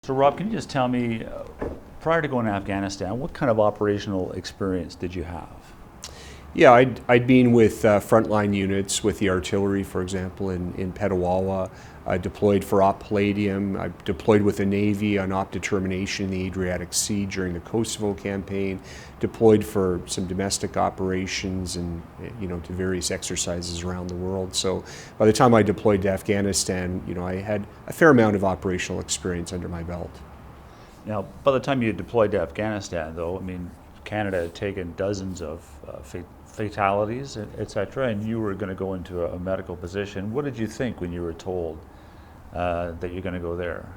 So Rob, can you just tell me, prior to going to Afghanistan, what kind of operational experience did you have? Yeah, I'd been with frontline units with the artillery, for example, in Petawawa. I deployed for Op Palladium. I deployed with the Navy on Op Determination in the Adriatic Sea during the Kosovo campaign. Deployed for some domestic operations and to various exercises around the world. So by the time I deployed to Afghanistan, I had a fair amount of operational experience under my belt. Now, by the time you deployed to Afghanistan, though, I mean, Canada had taken dozens of fatalities, etc., and you were going to go into a medical position. What did you think when you were told that you're going to go there?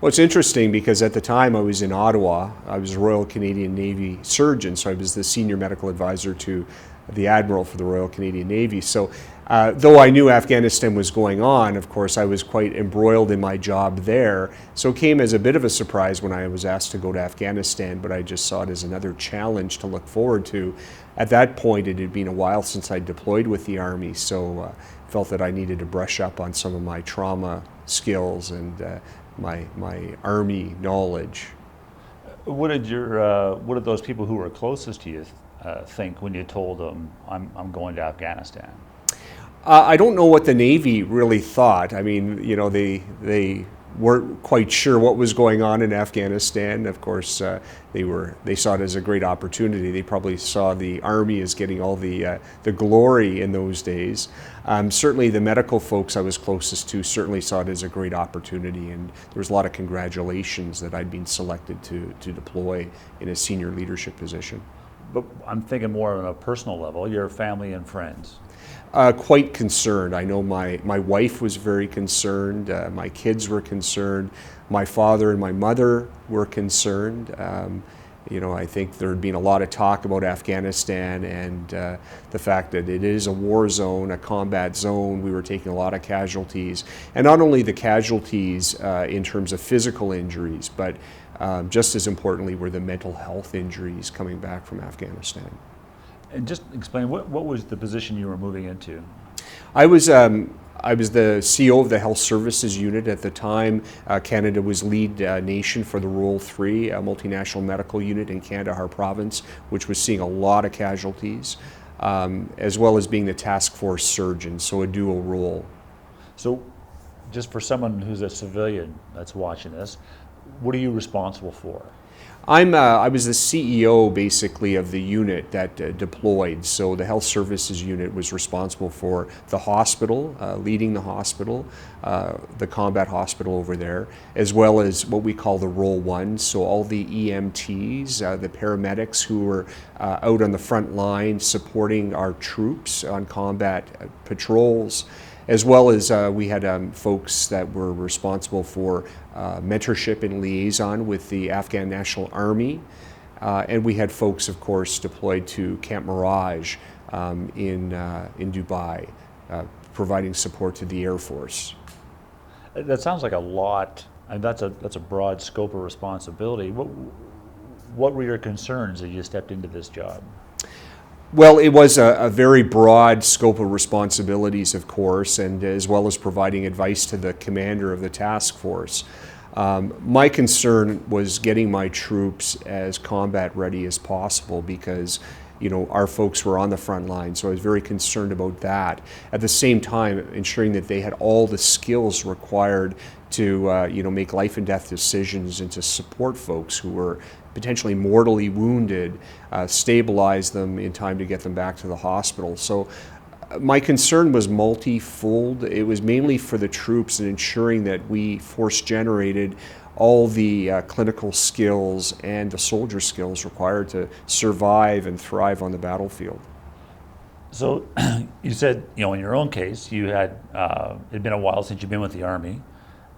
Well, it's interesting because at the time I was in Ottawa. I was a Royal Canadian Navy surgeon, so I was the senior medical advisor to the Admiral for the Royal Canadian Navy. So though I knew Afghanistan was going on, of course, I was quite embroiled in my job there. So it came as a bit of a surprise when I was asked to go to Afghanistan, but I just saw it as another challenge to look forward to. At that point, it had been a while since I deployed with the Army, so felt that I needed to brush up on some of my trauma skills and my Army knowledge. What did those people who were closest to you think when you told them, I'm going to Afghanistan? I don't know what the Navy really thought. I mean, they weren't quite sure what was going on in Afghanistan. Of course, they saw it as a great opportunity. They probably saw the Army as getting all the glory in those days. Certainly, the medical folks I was closest to certainly saw it as a great opportunity, and there was a lot of congratulations that I'd been selected to deploy in a senior leadership position. But I'm thinking more on a personal level, your family and friends. Quite concerned. I know my wife was very concerned, my kids were concerned, my father and my mother were concerned. I think there had been a lot of talk about Afghanistan and the fact that it is a war zone, a combat zone. We were taking a lot of casualties, and not only the casualties in terms of physical injuries, but just as importantly were the mental health injuries coming back from Afghanistan. And just explain, what was the position you were moving into? I was the CEO of the Health Services Unit at the time. Canada was lead nation for the Role 3 multinational medical unit in Kandahar province, which was seeing a lot of casualties, as well as being the task force surgeon, so a dual role. So just for someone who's a civilian that's watching this, what are you responsible for? I was the CEO basically of the unit that deployed. So the Health Services Unit was responsible for the hospital, leading the hospital, the combat hospital over there, as well as what we call the Role 1. So all the EMTs, the paramedics who were out on the front line supporting our troops on combat patrols, as well as we had folks that were responsible for mentorship and liaison with the Afghan National Army. And we had folks, of course, deployed to Camp Mirage in Dubai, providing support to the Air Force. That sounds like a lot. I mean, that's a broad scope of responsibility. What were your concerns as you stepped into this job? Well, it was a very broad scope of responsibilities, of course, and as well as providing advice to the commander of the task force. My concern was getting my troops as combat ready as possible because our folks were on the front line, so I was very concerned about that. At the same time, ensuring that they had all the skills required to make life and death decisions and to support folks who were potentially mortally wounded, stabilize them in time to get them back to the hospital. So my concern was multifold. It was mainly for the troops and ensuring that we force generated all the clinical skills and the soldier skills required to survive and thrive on the battlefield. So you said, in your own case, you had, it'd been a while since you've been with the Army.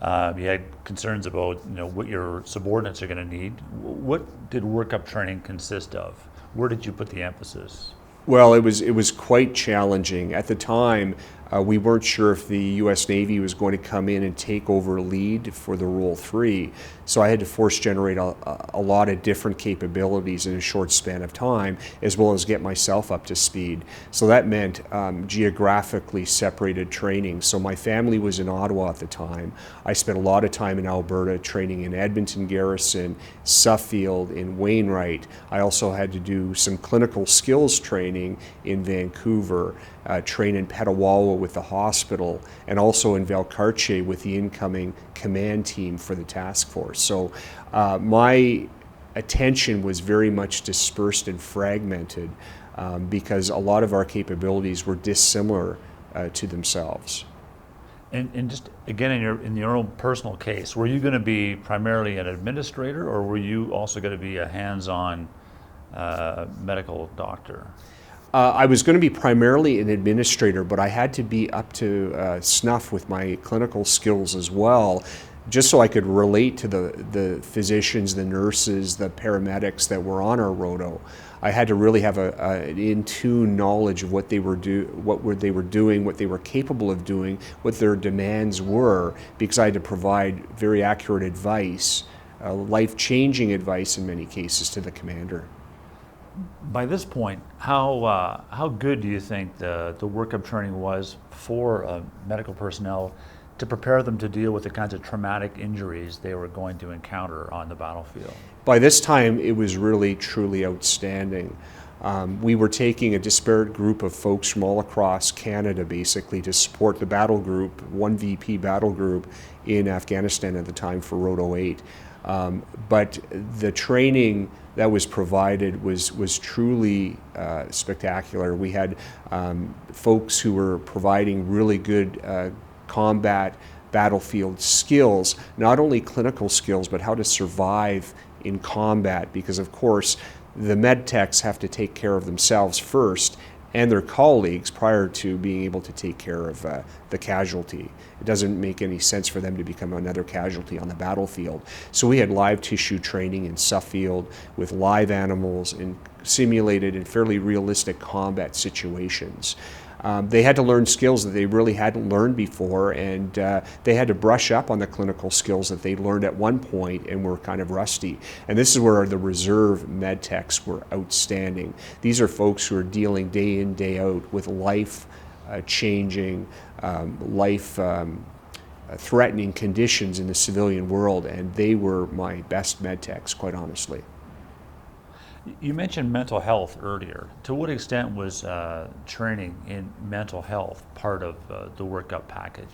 You had concerns about, what your subordinates are going to need. What did workup training consist of? Where did you put the emphasis? Well, it was quite challenging. At the time, We weren't sure if the U.S. Navy was going to come in and take over lead for the Role 3, so I had to force generate a lot of different capabilities in a short span of time, as well as get myself up to speed. So that meant geographically separated training. So my family was in Ottawa at the time. I spent a lot of time in Alberta training in Edmonton Garrison, Suffield, in Wainwright. I also had to do some clinical skills training in Vancouver, train in Petawawa with the hospital, and also in Valcartier with the incoming command team for the task force. So my attention was very much dispersed and fragmented because a lot of our capabilities were dissimilar to themselves. And just again, in your own personal case, were you going to be primarily an administrator, or were you also going to be a hands-on medical doctor? I was going to be primarily an administrator, but I had to be up to snuff with my clinical skills as well, just so I could relate to the physicians, the nurses, the paramedics that were on our roto. I had to really have an in-tune knowledge of what they were doing, what they were capable of doing, what their demands were, because I had to provide very accurate advice, life-changing advice in many cases, to the commander. By this point, how good do you think the workup training was for medical personnel to prepare them to deal with the kinds of traumatic injuries they were going to encounter on the battlefield? By this time, it was really, truly outstanding. We were taking a disparate group of folks from all across Canada, basically, to support the battle group, 1VP battle group in Afghanistan at the time for Roto 8. But the training that was provided was truly spectacular. We had folks who were providing really good combat battlefield skills, not only clinical skills, but how to survive in combat, because of course the med techs have to take care of themselves first and their colleagues prior to being able to take care of the casualty. It doesn't make any sense for them to become another casualty on the battlefield. So we had live tissue training in Suffield with live animals in simulated and fairly realistic combat situations. They had to learn skills that they really hadn't learned before, and they had to brush up on the clinical skills that they learned at one point and were kind of rusty. And this is where the reserve med techs were outstanding. These are folks who are dealing day in, day out with life-changing, life-threatening conditions in the civilian world, and they were my best med techs, quite honestly. You mentioned mental health earlier. To what extent was training in mental health part of the workup package?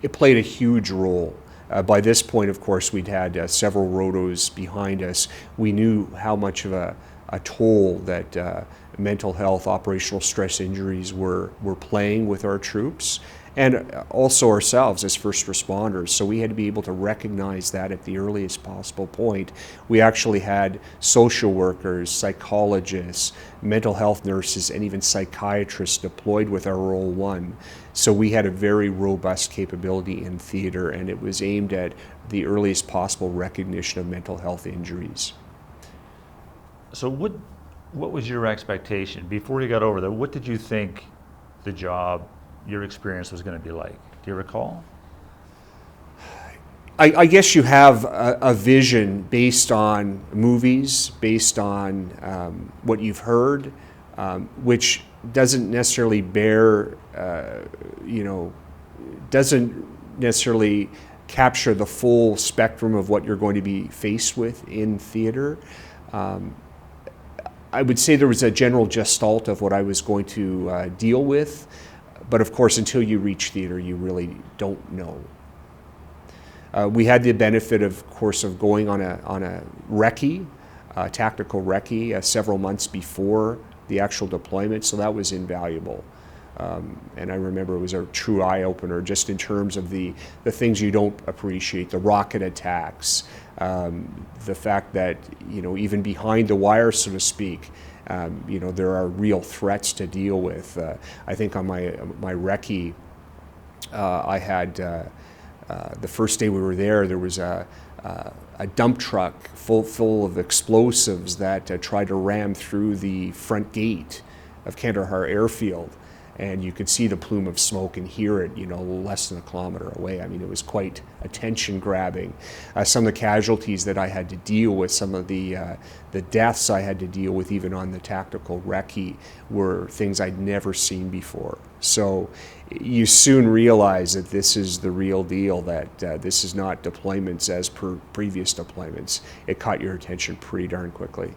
It played a huge role. By this point, of course, we'd had several rotos behind us. We knew how much of a toll that mental health, operational stress injuries were playing with our troops, and also ourselves as first responders. So we had to be able to recognize that at the earliest possible point. We actually had social workers, psychologists, mental health nurses, and even psychiatrists deployed with our Role 1. So we had a very robust capability in theater, and it was aimed at the earliest possible recognition of mental health injuries. So what was your expectation before you got over there? What did you think the job, your experience, was going to be like? Do you recall? I guess you have a vision based on movies, based on what you've heard, which doesn't necessarily doesn't necessarily capture the full spectrum of what you're going to be faced with in theater. I would say there was a general gestalt of what I was going to deal with, but of course, until you reach theater, you really don't know. We had the benefit, of course, of going on a recce, tactical recce, several months before the actual deployment, so that was invaluable. And I remember it was a true eye-opener just in terms of the things you don't appreciate, the rocket attacks, the fact that, even behind the wire, so to speak, there are real threats to deal with. I think on my recce, I had, the first day we were there was a dump truck full of explosives that tried to ram through the front gate of Kandahar Airfield. and you could see the plume of smoke and hear it, less than a kilometer away. I mean, it was quite attention grabbing. Some of the casualties that I had to deal with, some of the deaths I had to deal with, even on the tactical recce, were things I'd never seen before. So you soon realize that this is the real deal, that this is not deployments as per previous deployments. It caught your attention pretty darn quickly.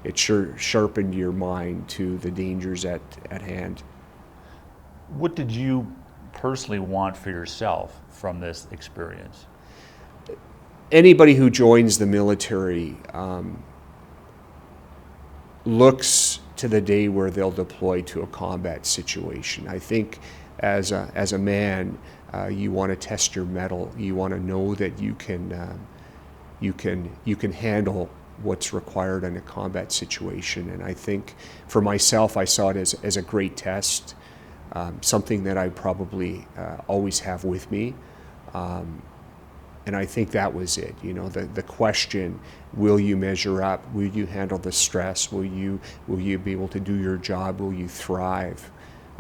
It sure sharpened your mind to the dangers at hand. What did you personally want for yourself from this experience? Anybody who joins the military looks to the day where they'll deploy to a combat situation. I think as a man, you want to test your mettle. You want to know that you can handle what's required in a combat situation. And I think for myself, I saw it as a great test, something that I probably always have with me. And I think that was it. The question: will you measure up? Will you handle the stress? Will you be able to do your job? Will you thrive?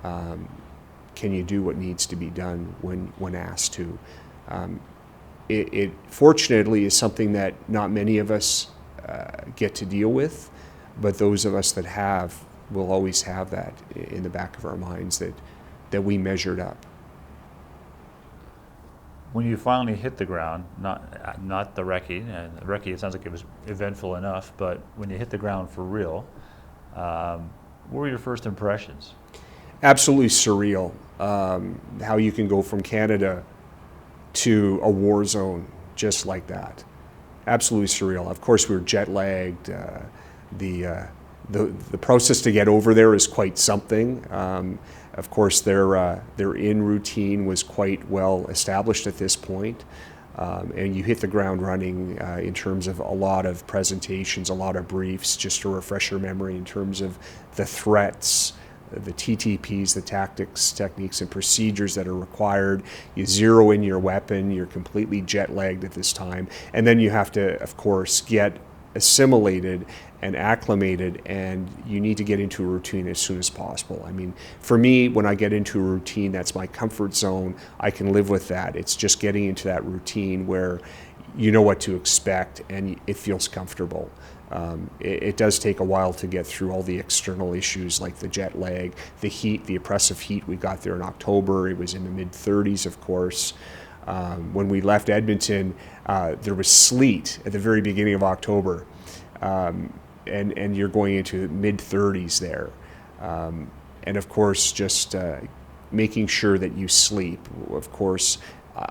Can you do what needs to be done when asked to? It fortunately is something that not many of us get to deal with, but those of us that have will always have that in the back of our minds, that we measured up. When you finally hit the ground, not the recce, and the recce, it sounds like it was eventful enough, but when you hit the ground for real, what were your first impressions? Absolutely surreal. How you can go from Canada to a war zone just like that. Absolutely surreal. Of course, we were jet lagged. The process to get over there is quite something. Of course, their in routine was quite well established at this point. And you hit the ground running in terms of a lot of presentations, a lot of briefs, just to refresh your memory in terms of the threats, the TTPs, the tactics, techniques, and procedures that are required. You zero in your weapon, you're completely jet lagged at this time. And then you have to, of course, get assimilated and acclimated, and you need to get into a routine as soon as possible. I mean, for me, when I get into a routine, that's my comfort zone. I can live with that. It's just getting into that routine where you know what to expect and it feels comfortable. It does take a while to get through all the external issues like the jet lag, the heat, the oppressive heat. We got there in October. It was in the mid-30s, of course. When we left Edmonton, there was sleet at the very beginning of October. And you're going into mid-30s there. And of course, just making sure that you sleep. Of course,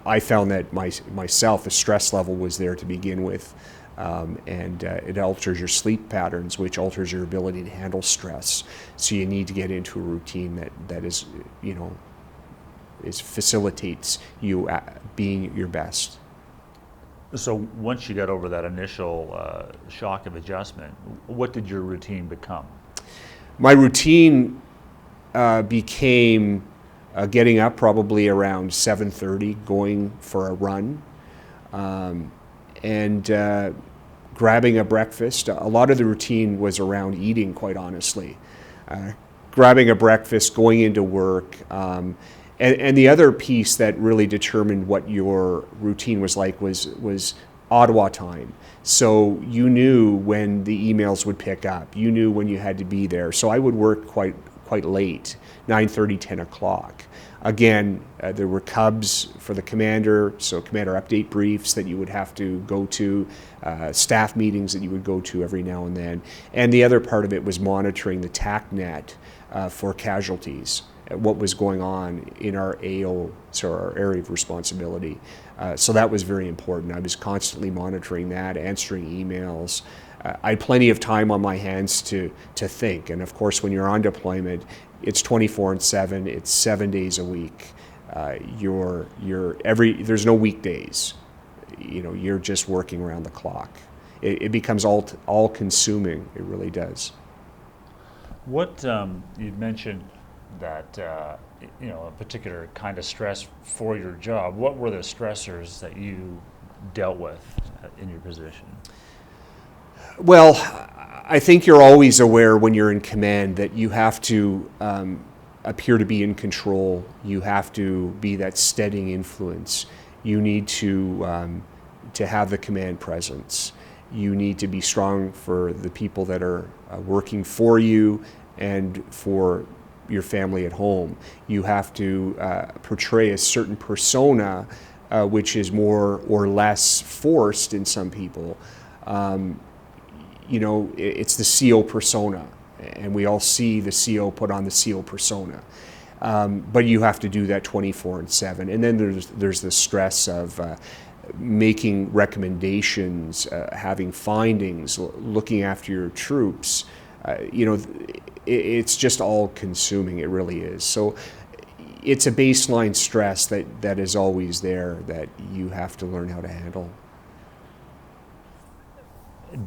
I found that myself, the stress level was there to begin with. And it alters your sleep patterns, which alters your ability to handle stress. So you need to get into a routine that is, facilitates you being your best. So once you got over that initial shock of adjustment, what did your routine become? My routine became getting up probably around 7:30, going for a run, and grabbing a breakfast. A lot of the routine was around eating, quite honestly. Grabbing a breakfast, going into work. And the other piece that really determined what your routine was like was Ottawa time. So you knew when the emails would pick up. You knew when you had to be there. So I would work quite late, 9:30, 10 o'clock. Again, there were cubs for the commander, so commander update briefs that you would have to go to, staff meetings that you would go to every now and then. And the other part of it was monitoring the TACnet for casualties, what was going on in our AO, so our area of responsibility. So that was very important. I was constantly monitoring that, answering emails. I had plenty of time on my hands to think. And of course, when you're on deployment, it's 24/7. It's 7 days a week. There's no weekdays. You're just working around the clock. It becomes all consuming. It really does. What you'd mentioned that a particular kind of stress for your job. What were the stressors that you dealt with in your position? Well, I think you're always aware when you're in command that you have to appear to be in control. You have to be that steadying influence. You need to have the command presence. You need to be strong for the people that are working for you and for your family at home. You have to portray a certain persona, which is more or less forced in some people. It's the CO persona, and we all see the CO put on the CO persona. But you have to do that 24/7. And then there's the stress of making recommendations, having findings, looking after your troops. It's just all consuming. It really is. So it's a baseline stress that is always there that you have to learn how to handle.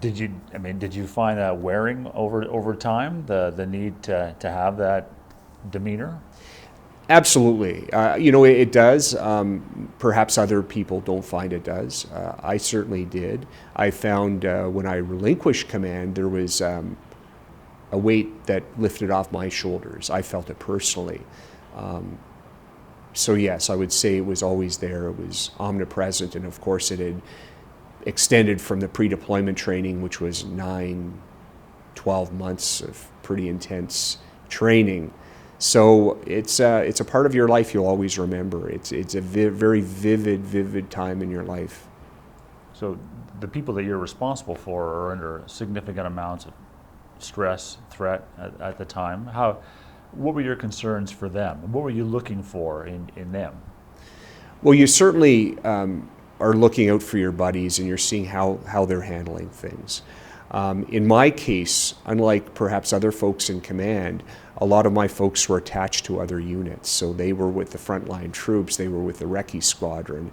Did you find that wearing over time, the need to have that demeanor? Absolutely. It does. Perhaps other people don't find it does. I certainly did. I found when I relinquished command, there was a weight that lifted off my shoulders. I felt it personally. So yes, I would say it was always there. It was omnipresent, and of course it had extended from the pre-deployment training, which was 9-12 months of pretty intense training. So it's a part of your life you'll always remember. It's a very vivid time in your life. So the people that you're responsible for are under significant amounts of stress, threat at the time. What were your concerns for them? What were you looking for in them? Well, you certainly are looking out for your buddies, and you're seeing how they're handling things. In my case, unlike perhaps other folks in command, a lot of my folks were attached to other units. So they were with the frontline troops, they were with the recce squadron,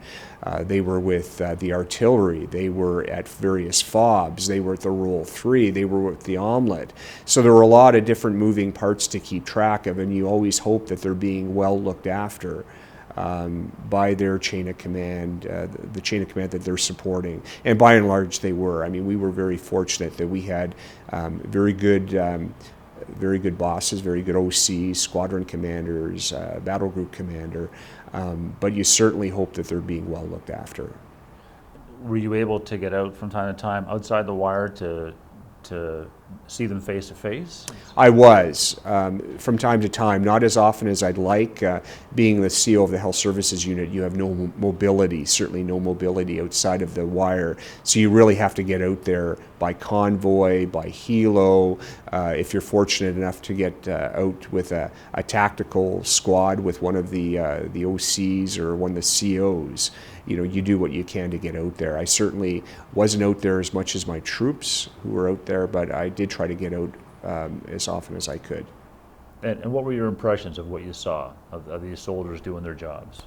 they were with the artillery, they were at various FOBs, they were at the Roll 3, they were with the omelet. So there were a lot of different moving parts to keep track of, and you always hope that they're being well looked after by their chain of command, the chain of command that they're supporting. And by and large, they were. I mean, we were very fortunate that we had very good bosses, very good OCs, squadron commanders, battle group commander, but you certainly hope that they're being well looked after. Were you able to get out from time to time outside the wire to see them face to face? I was, from time to time, not as often as I'd like. Being the CO of the Health Services Unit, you have no mobility, certainly no mobility outside of the wire. So you really have to get out there by convoy, by helo. If you're fortunate enough to get out with a tactical squad with one of the OCs or one of the COs, you do what you can to get out there. I certainly wasn't out there as much as my troops who were out there, but I did try to get out as often as I could. And what were your impressions of what you saw of these soldiers doing their jobs?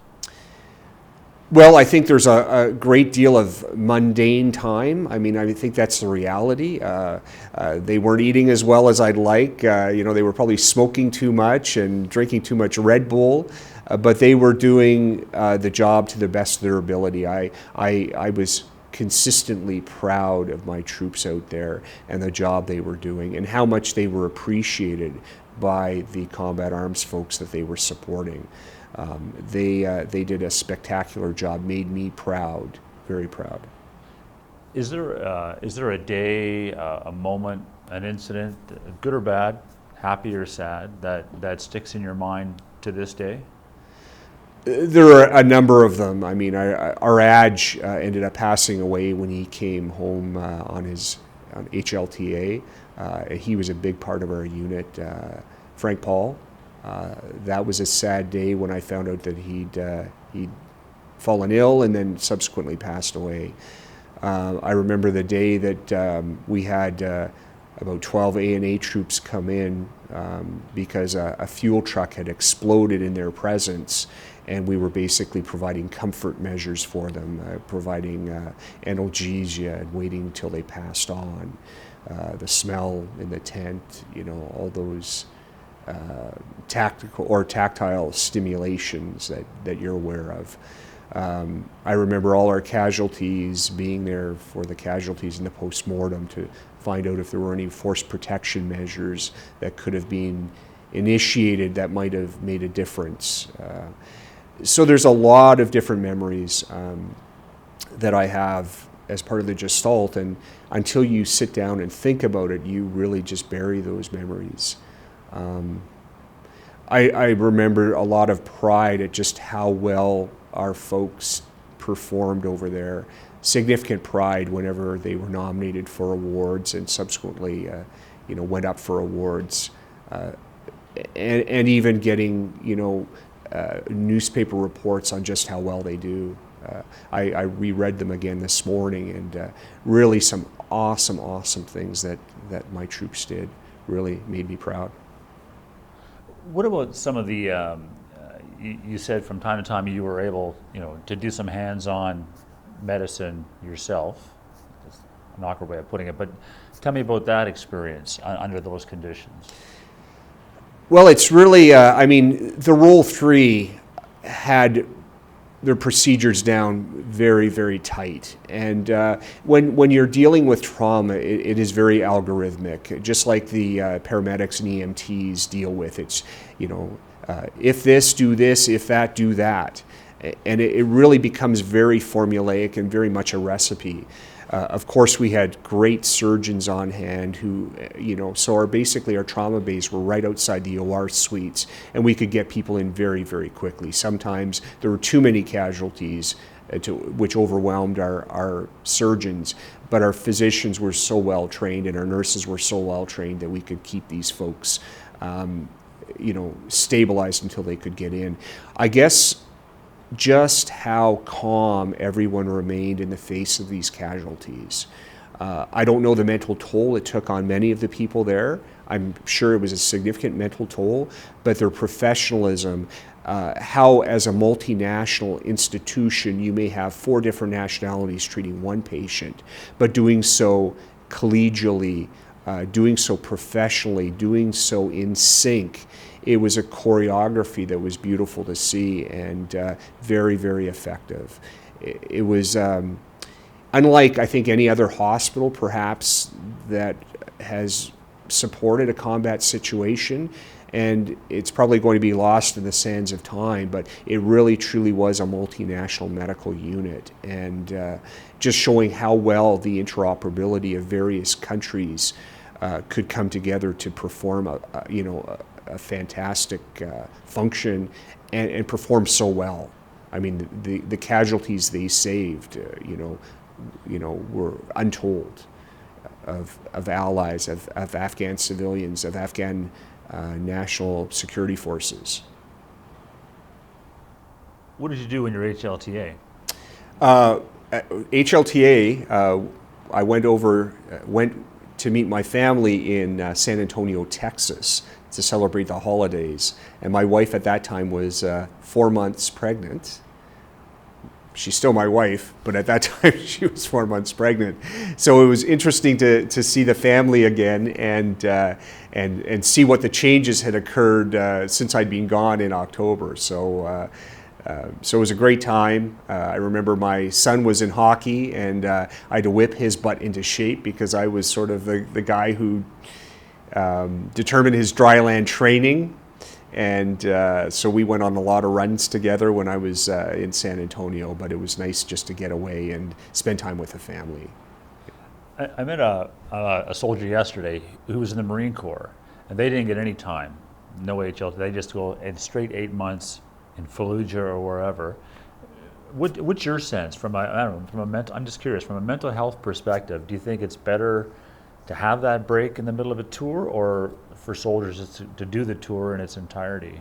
Well, I think there's a great deal of mundane time. I mean, I think that's the reality. They weren't eating as well as I'd like. They were probably smoking too much and drinking too much Red Bull. But they were doing the job to the best of their ability. I was consistently proud of my troops out there and the job they were doing and how much they were appreciated by the combat arms folks that they were supporting. They did a spectacular job, made me proud, very proud. Is there a day, a moment, an incident, good or bad, happy or sad, that sticks in your mind to this day? There are a number of them. I mean, our Adge ended up passing away when he came home on HLTA. He was a big part of our unit. Frank Paul. That was a sad day when I found out that he'd fallen ill and then subsequently passed away. I remember the day that we had about 12 ANA troops come in because a fuel truck had exploded in their presence, and we were basically providing comfort measures for them, providing analgesia and waiting until they passed on. The smell in the tent, all those tactile stimulations that you're aware of. I remember all our casualties, being there for the casualties in the post-mortem to find out if there were any force protection measures that could have been initiated that might have made a difference. So there's a lot of different memories that I have as part of the Gestalt, and until you sit down and think about it, you really just bury those memories. I remember a lot of pride at just how well our folks performed over there. Significant pride whenever they were nominated for awards and subsequently, went up for awards, and even getting, newspaper reports on just how well they do. I reread them again this morning, and really some awesome things that my troops did really made me proud. What about some of the, you said from time to time you were able, to do some hands-on medicine yourself. That's an awkward way of putting it, but tell me about that experience under those conditions. Well, it's really, the Role 3 had their procedures down very, very tight. And when you're dealing with trauma, it is very algorithmic, just like the paramedics and EMTs deal with. It's, if this, do this, if that, do that. And it really becomes very formulaic and very much a recipe. Of course, we had great surgeons on hand who, so our trauma bays were right outside the OR suites, and we could get people in very, very quickly. Sometimes there were too many casualties, which overwhelmed our surgeons, but our physicians were so well trained and our nurses were so well trained that we could keep these folks, stabilized until they could get in. I guess just how calm everyone remained in the face of these casualties. I don't know the mental toll it took on many of the people there. I'm sure it was a significant mental toll, but their professionalism, how as a multinational institution you may have 4 different nationalities treating one patient, but doing so collegially, doing so professionally, doing so in sync. It was a choreography that was beautiful to see and very, very effective. It was unlike, I think, any other hospital perhaps that has supported a combat situation, and it's probably going to be lost in the sands of time, but it really truly was a multinational medical unit, and just showing how well the interoperability of various countries could come together to perform a fantastic function and perform so well. I mean, the casualties they saved, were untold of allies, of Afghan civilians, of Afghan national security forces. What did you do in your HLTA? HLTA, I went to meet my family in San Antonio, Texas, to celebrate the holidays. And my wife at that time was 4 months pregnant. She's still my wife, but at that time she was 4 months pregnant. So it was interesting to see the family again and see what the changes had occurred since I'd been gone in October. So it was a great time. I remember my son was in hockey, and I had to whip his butt into shape because I was sort of the guy who determined his dryland training, and so we went on a lot of runs together when I was in San Antonio, but it was nice just to get away and spend time with the family. I met a soldier yesterday who was in the Marine Corps, and they didn't get any time, no HL, they just go in straight 8 months in Fallujah or wherever. What's your sense from I'm just curious, from a mental health perspective, do you think it's better to have that break in the middle of a tour, or for soldiers to do the tour in its entirety?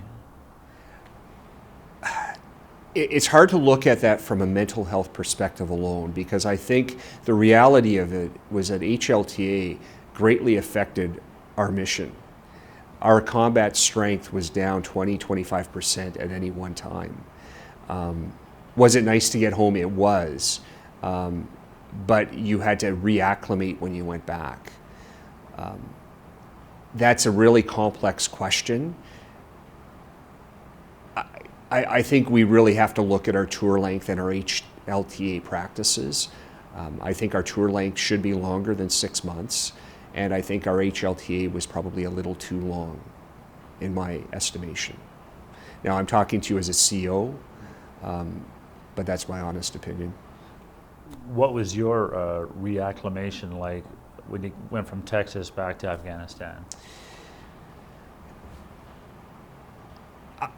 It's hard to look at that from a mental health perspective alone, because I think the reality of it was that HLTA greatly affected our mission. Our combat strength was down 20-25% at any one time. Was it nice to get home? It was. But you had to reacclimate when you went back. That's a really complex question. I think we really have to look at our tour length and our HLTA practices. I think our tour length should be longer than 6 months, and I think our HLTA was probably a little too long. in my estimation. Now, I'm talking to you as a CO, but that's my honest opinion. What was your reacclimation like when you went from Texas back to Afghanistan?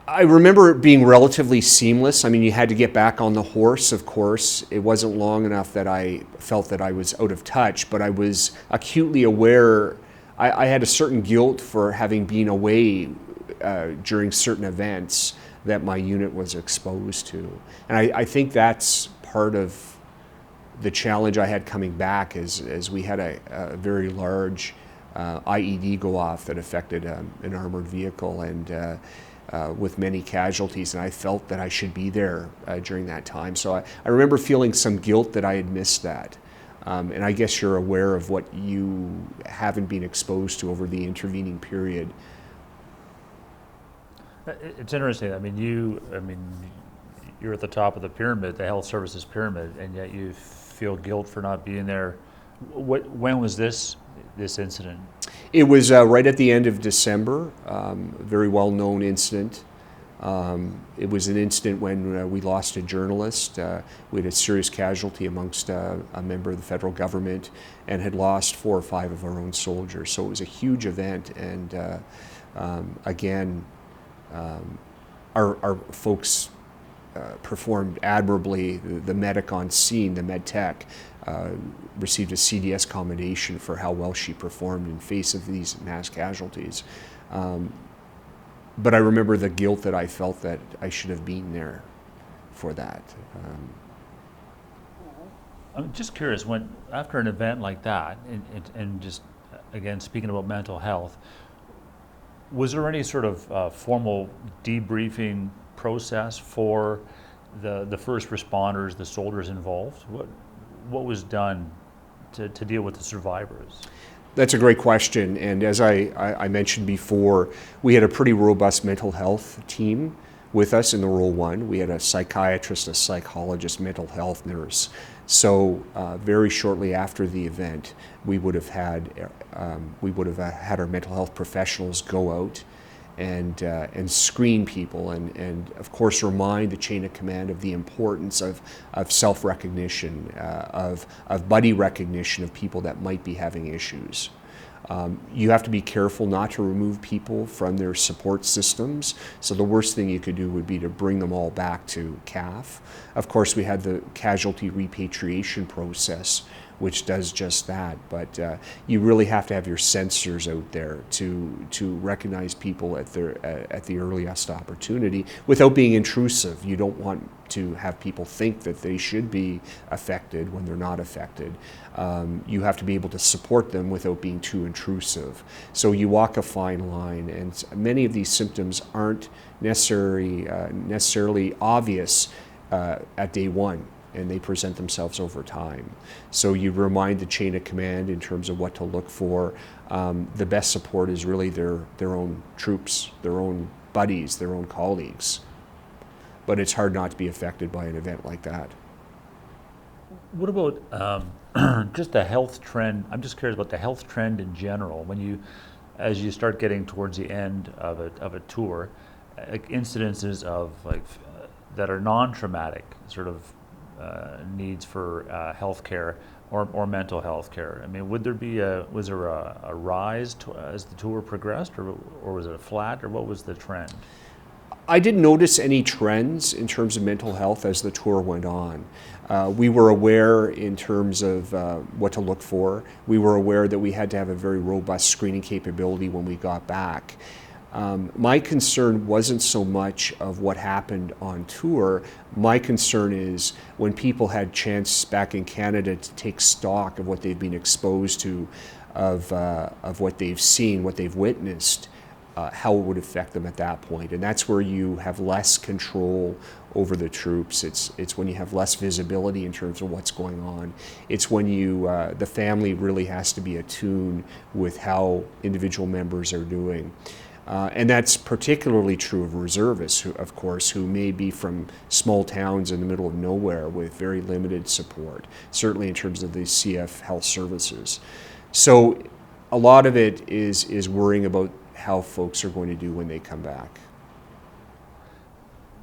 I remember it being relatively seamless. I mean, you had to get back on the horse, of course. It wasn't long enough that I felt that I was out of touch, but I was acutely aware. I had a certain guilt for having been away during certain events that my unit was exposed to. And I think that's part of the challenge I had coming back as we had a very large IED go off that affected an armored vehicle and with many casualties, and I felt that I should be there during that time. So I remember feeling some guilt that I had missed that. And I guess you're aware of what you haven't been exposed to over the intervening period. It's interesting. I mean, you're at the top of the pyramid, the health services pyramid, and yet you feel guilt for not being there. When was this incident? It was right at the end of December, a very well-known incident. It was an incident when we lost a journalist. We had a serious casualty amongst a member of the federal government and had lost 4 or 5 of our own soldiers. So it was a huge event, and again, our folks performed admirably. The medic on scene, the med tech, received a CDS commendation for how well she performed in face of these mass casualties. But I remember the guilt that I felt that I should have been there for that. I'm just curious, after an event like that, and just again speaking about mental health, was there any sort of formal debriefing process for the first responders, the soldiers involved? What was done to deal with the survivors? That's a great question, and as I mentioned before, we had a pretty robust mental health team with us in the Role 1. We had a psychiatrist, a psychologist, mental health nurse. So very shortly after the event, we would have had our mental health professionals go out and screen people and of course remind the chain of command of the importance of self-recognition, of buddy recognition of people that might be having issues. You have to be careful not to remove people from their support systems. So the worst thing you could do would be to bring them all back to CAF. Of course, we had the casualty repatriation process, which does just that. But you really have to have your sensors out there to recognize people at the earliest opportunity without being intrusive. You don't want to have people think that they should be affected when they're not affected. You have to be able to support them without being too intrusive. So you walk a fine line, and many of these symptoms aren't necessarily obvious at day one, and they present themselves over time. So you remind the chain of command in terms of what to look for. The best support is really their own troops, their own buddies, their own colleagues. But it's hard not to be affected by an event like that. What about just the health trend? I'm just curious about the health trend in general. As you start getting towards the end of a tour, like incidences of that are non-traumatic sort of needs for health care or mental health care. I mean, was there a rise as the tour progressed, or was it flat, or what was the trend? I didn't notice any trends in terms of mental health as the tour went on. We were aware in terms of what to look for. We were aware that we had to have a very robust screening capability when we got back. My concern wasn't so much of what happened on tour. My concern is when people had chance back in Canada to take stock of what they've been exposed to, of what they've seen, what they've witnessed, how it would affect them at that point. And that's where you have less control over the troops. It's when you have less visibility in terms of what's going on. It's when the family really has to be attuned with how individual members are doing. And that's particularly true of reservists, who may be from small towns in the middle of nowhere with very limited support, certainly in terms of the CF health services. So a lot of it is worrying about how folks are going to do when they come back.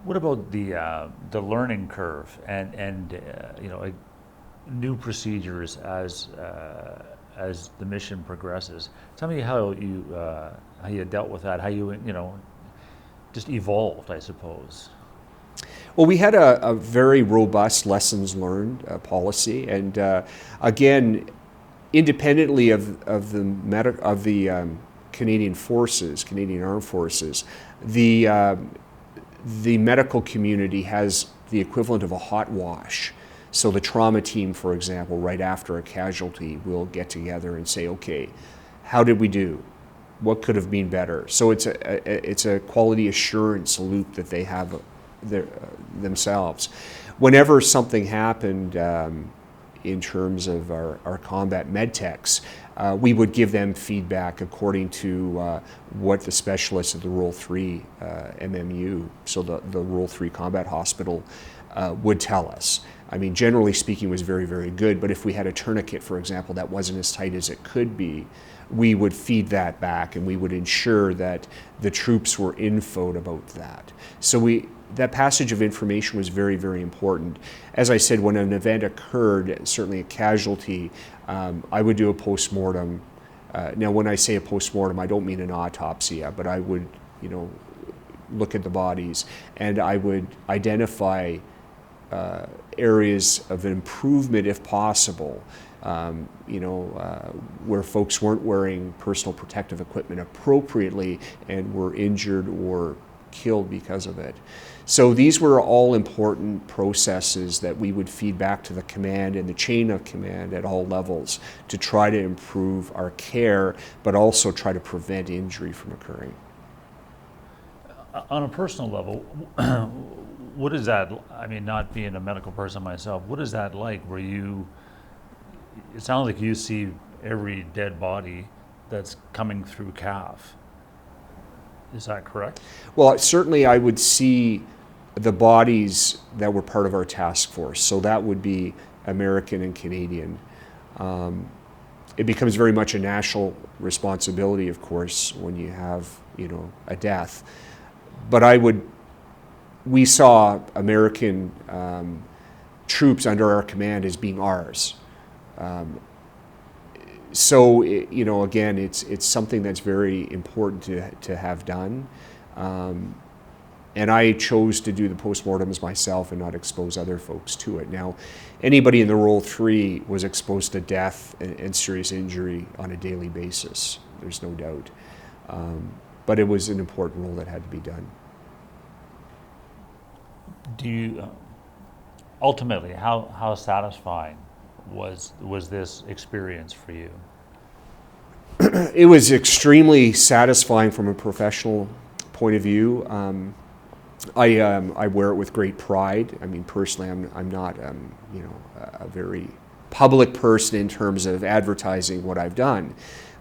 What about the learning curve and you know, like new procedures as the mission progresses? Tell me how you dealt with that, how you know, just evolved, I suppose. Well, we had a very robust lessons learned policy, and again, independently of the Canadian Forces, Canadian Armed Forces, the medical community has the equivalent of a hot wash. So the trauma team, for example, right after a casualty, will get together and say, okay, how did we do? What could have been better? So it's a quality assurance loop that they have themselves. Whenever something happened in terms of our combat med techs, we would give them feedback according to what the specialists at the Rural 3 MMU, so the Rural 3 Combat Hospital, would tell us. I mean, generally speaking, it was very, very good, but if we had a tourniquet, for example, that wasn't as tight as it could be, we would feed that back and we would ensure that the troops were infoed about that. So that passage of information was very, very important. As I said, when an event occurred, certainly a casualty, I would do a postmortem. Now, when I say a postmortem, I don't mean an autopsy, but I would, look at the bodies and I would identify areas of improvement if possible. Where folks weren't wearing personal protective equipment appropriately and were injured or killed because of it. So these were all important processes that we would feed back to the command and the chain of command at all levels to try to improve our care, but also try to prevent injury from occurring. On a personal level, what is that, I mean, not being a medical person myself, what is that like where it sounds like you see every dead body that's coming through CAF? Is that correct? Well, certainly I would see the bodies that were part of our task force. So that would be American and Canadian. It becomes very much a national responsibility, of course, when you have, a death. But we saw American troops under our command as being ours. So, again, it's something that's very important to have done. And I chose to do the postmortems myself and not expose other folks to it. Now, anybody in the Role 3 was exposed to death and serious injury on a daily basis. There's no doubt. But it was an important role that had to be done. Do you, ultimately, how satisfying was this experience for you? It was extremely satisfying from a professional point of view. I wear it with great pride. I mean, personally, I'm not a very public person in terms of advertising what I've done,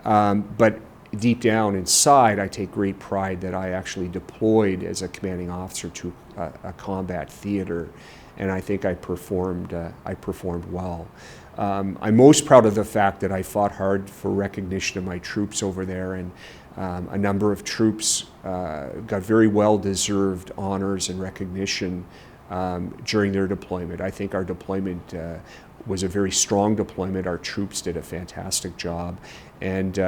but deep down inside, I take great pride that I actually deployed as a commanding officer to a combat theater, and I think I performed well. I'm most proud of the fact that I fought hard for recognition of my troops over there, and a number of troops got very well-deserved honors and recognition during their deployment. I think our deployment was a very strong deployment. Our troops did a fantastic job, and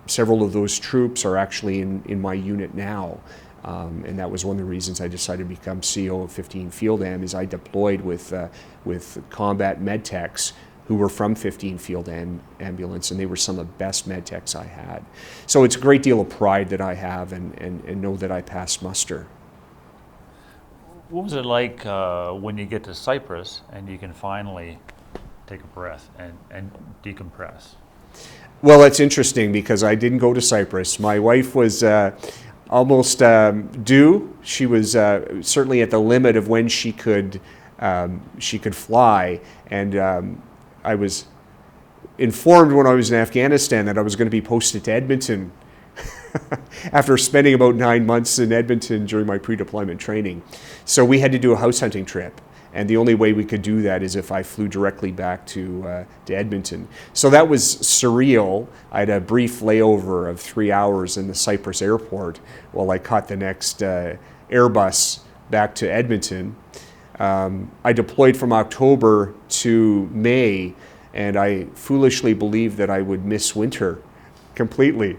several of those troops are actually in my unit now. And that was one of the reasons I decided to become CO of 15 Field Am, is I deployed with combat med techs who were from 15 Field Ambulance, and they were some of the best med techs I had. So it's a great deal of pride that I have and know that I passed muster. What was it like when you get to Cyprus and you can finally take a breath and decompress? Well, it's interesting because I didn't go to Cyprus. My wife was almost due. She was certainly at the limit of when she could fly, and I was informed when I was in Afghanistan that I was going to be posted to Edmonton after spending about 9 months in Edmonton during my pre-deployment training. So we had to do a house hunting trip. And the only way we could do that is if I flew directly back to Edmonton. So that was surreal. I had a brief layover of 3 hours in the Cyprus airport while I caught the next Airbus back to Edmonton. I deployed from October to May, and I foolishly believed that I would miss winter completely.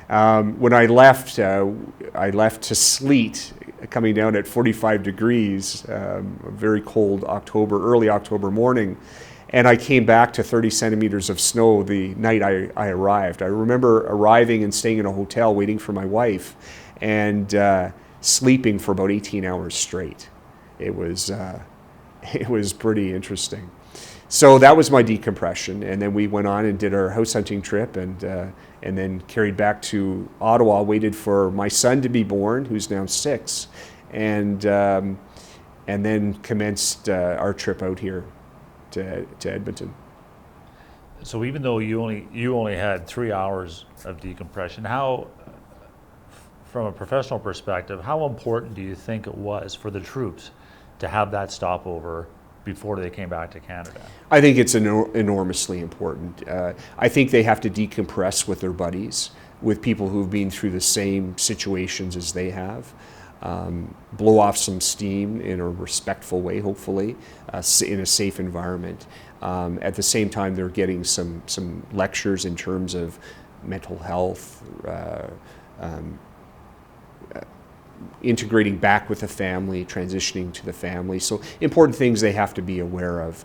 When I left to sleet, coming down at 45 degrees, a very cold early October morning, and I came back to 30 centimeters of snow the night I arrived. I remember arriving and staying in a hotel waiting for my wife, and sleeping for about 18 hours straight. It was pretty interesting. So that was my decompression, and then we went on and did our house hunting trip, and then carried back to Ottawa. Waited for my son to be born, who's now 6, and then commenced our trip out here to Edmonton. So even though you only had 3 hours of decompression, from a professional perspective, how important do you think it was for the troops to have that stopover before they came back to Canada? I think it's enormously important. I think they have to decompress with their buddies, with people who've been through the same situations as they have, blow off some steam in a respectful way, hopefully, in a safe environment. At the same time, they're getting some lectures in terms of mental health, integrating back with the family, transitioning to the family. So important things they have to be aware of.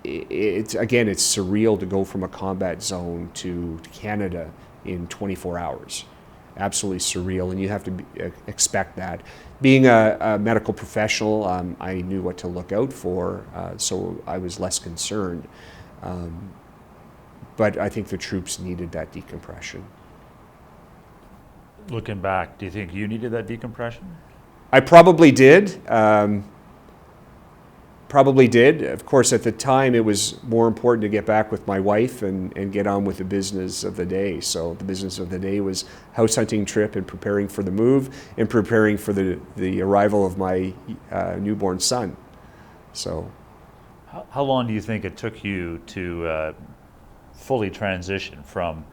It's surreal to go from a combat zone to Canada in 24 hours. Absolutely surreal, and you have to expect that. Being a medical professional, I knew what to look out for, so I was less concerned. But I think the troops needed that decompression. Looking back, do you think you needed that decompression? I probably did. Of course, at the time, it was more important to get back with my wife and get on with the business of the day. So the business of the day was house hunting trip and preparing for the move and preparing for the arrival of my newborn son. So, how long do you think it took you to fully transition from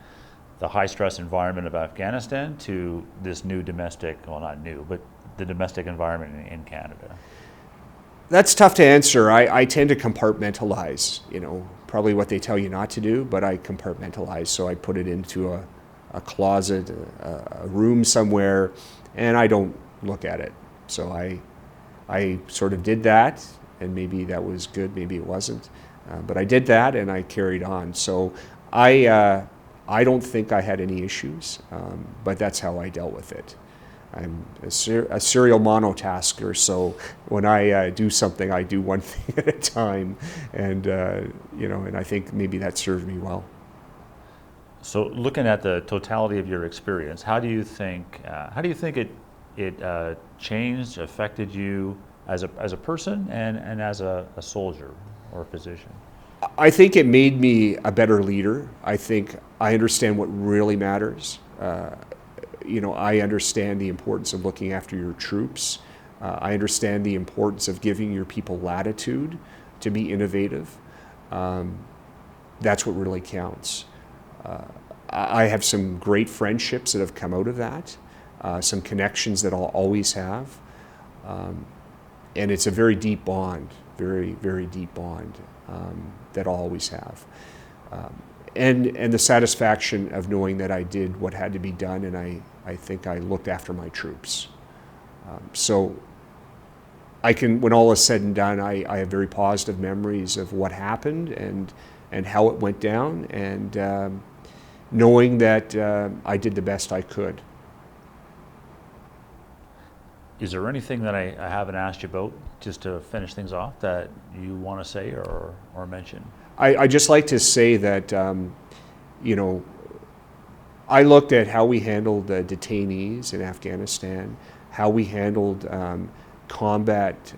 the high-stress environment of Afghanistan to this new domestic, well, not new, but the domestic environment in Canada? That's tough to answer. I tend to compartmentalize, probably what they tell you not to do, but I compartmentalize. So I put it into a closet, a room somewhere, and I don't look at it. So I sort of did that, and maybe that was good, maybe it wasn't. But I did that, and I carried on. So I don't think I had any issues, but that's how I dealt with it. I'm a serial monotasker, so when I do something, I do one thing at a time, and and I think maybe that served me well. So, looking at the totality of your experience, how do you think it changed, affected you as a person and as a soldier or a physician? I think it made me a better leader. I think I understand what really matters. I understand the importance of looking after your troops. I understand the importance of giving your people latitude to be innovative. That's what really counts. I have some great friendships that have come out of that, some connections that I'll always have. And it's a very deep bond, very, very deep bond that I'll always have. And the satisfaction of knowing that I did what had to be done, and I think I looked after my troops. So I can, when all is said and done, I have very positive memories of what happened and how it went down, and knowing that I did the best I could. Is there anything that I haven't asked you about, just to finish things off, that you want to say or mention? I just like to say that, I looked at how we handled detainees in Afghanistan, how we handled combat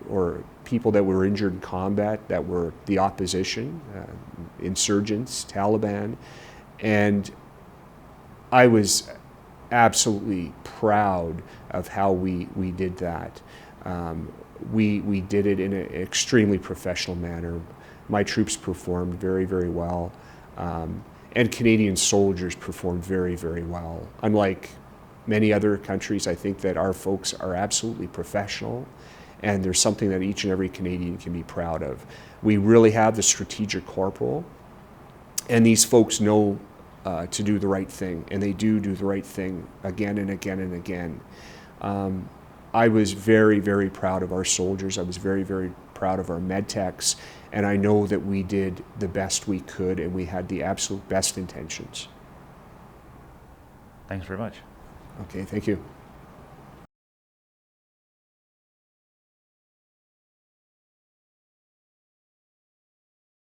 or people that were injured in combat that were the opposition, insurgents, Taliban, and I was absolutely proud of how we did that. We did it in an extremely professional manner. My troops performed very, very well, and Canadian soldiers performed very, very well. Unlike many other countries, I think that our folks are absolutely professional, and there's something that each and every Canadian can be proud of. We really have the strategic corporal, and these folks know to do the right thing, and they do the right thing again and again and again. I was very, very proud of our soldiers. I was very, very proud of our med techs, and I know that we did the best we could, and we had the absolute best intentions. Thanks very much. Okay, thank you.